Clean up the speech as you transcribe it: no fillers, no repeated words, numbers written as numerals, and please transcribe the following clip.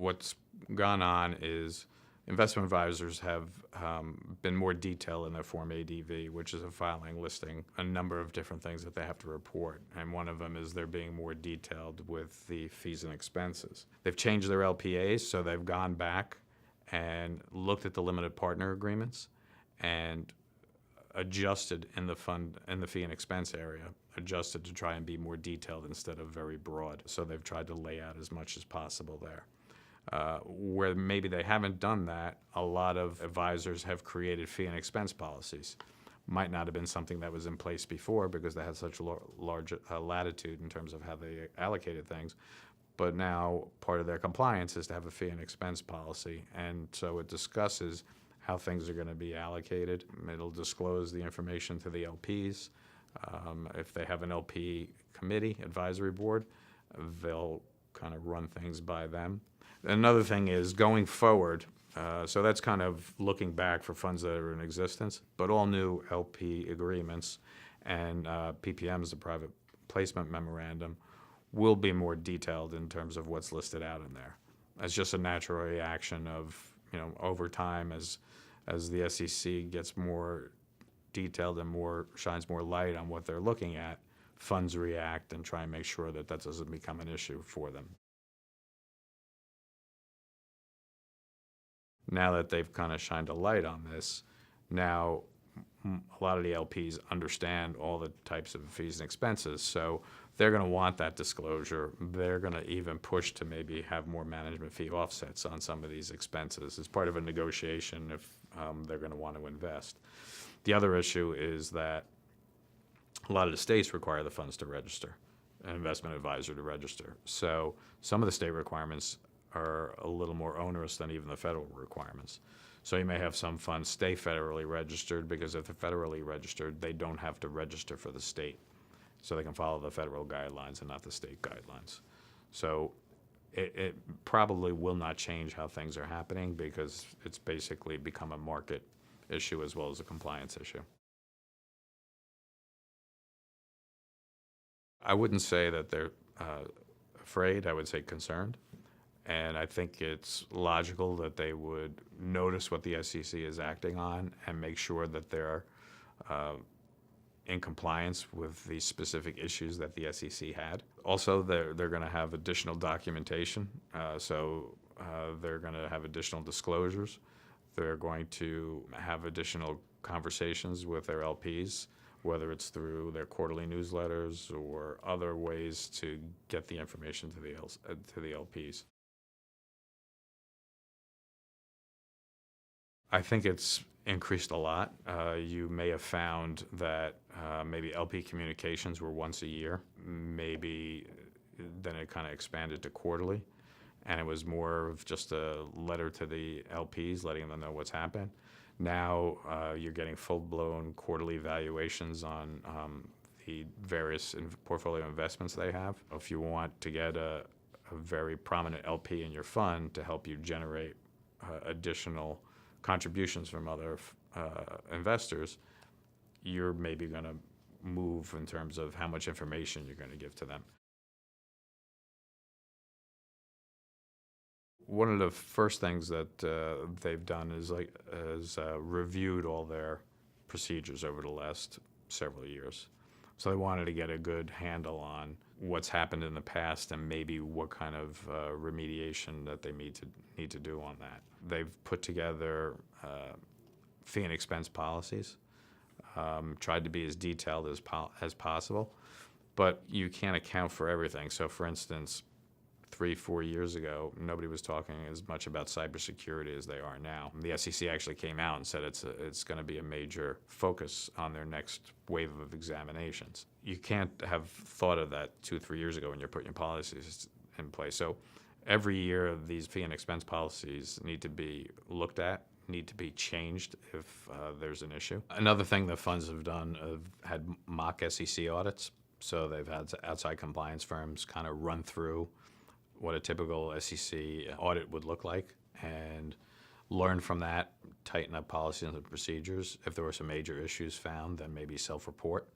What's gone on is investment advisors have been more detailed in their Form ADV, which is a filing listing a number of different things that they have to report. And one of them is they're being more detailed with the fees and expenses. They've changed their LPAs, so they've gone back and looked at the limited partner agreements and adjusted in the fee and expense area, adjusted to try and be more detailed instead of very broad. So they've tried to lay out as much as possible there. Where maybe they haven't done that, a lot of advisors have created fee and expense policies. Might not have been something that was in place before because they had such a large latitude in terms of how they allocated things. But now part of their compliance is to have a fee and expense policy. And so it discusses how things are going to be allocated. It'll disclose the information to the LPs. If they have an LP committee, advisory board, they'll kind of run things by them. Another thing is going forward, so that's kind of looking back for funds that are in existence, but all new LP agreements and PPMs, the private placement memorandum, will be more detailed in terms of what's listed out in there. That's just a natural reaction of, over time as the SEC gets more detailed and shines more light on what they're looking at, funds react and try and make sure that doesn't become an issue for them. Now that they've kind of shined a light on this, now a lot of the LPs understand all the types of fees and expenses, so they're going to want that disclosure. They're going to even push to maybe have more management fee offsets on some of these expenses as part of a negotiation if they're going to want to invest. The other issue is that a lot of the states require the funds to register, an investment advisor to register. So some of the state requirements are a little more onerous than even the federal requirements. So you may have some funds stay federally registered because if they're federally registered, they don't have to register for the state. So they can follow the federal guidelines and not the state guidelines. So it probably will not change how things are happening because it's basically become a market issue as well as a compliance issue. I wouldn't say that they're afraid, I would say concerned. And I think it's logical that they would notice what the SEC is acting on and make sure that they're in compliance with the specific issues that the SEC had. Also, they're going to have additional documentation, so they're going to have additional disclosures. They're going to have additional conversations with their LPs, whether it's through their quarterly newsletters or other ways to get the information to the LPs. I think it's increased a lot. You may have found that maybe LP communications were once a year. Maybe then it kind of expanded to quarterly, and it was more of just a letter to the LPs letting them know what's happened. Now you're getting full-blown quarterly evaluations on the various portfolio investments they have. If you want to get a very prominent LP in your fund to help you generate additional contributions from other investors, you're maybe going to move in terms of how much information you're going to give to them. One of the first things that they've done is reviewed all their procedures over the last several years. So they wanted to get a good handle on what's happened in the past and maybe what kind of remediation that they need to do on that. They've put together fee and expense policies, tried to be as detailed as possible, but you can't account for everything. So for instance, 3-4 years ago, nobody was talking as much about cybersecurity as they are now. The SEC actually came out and said it's going to be a major focus on their next wave of examinations. You can't have thought of that 2-3 years ago when you're putting your policies in place. So every year, these fee and expense policies need to be looked at, need to be changed if there's an issue. Another thing that funds have done had mock SEC audits. So they've had outside compliance firms kind of run through what a typical SEC audit would look like and learn from that, tighten up policies and procedures. If there were some major issues found, then maybe self-report.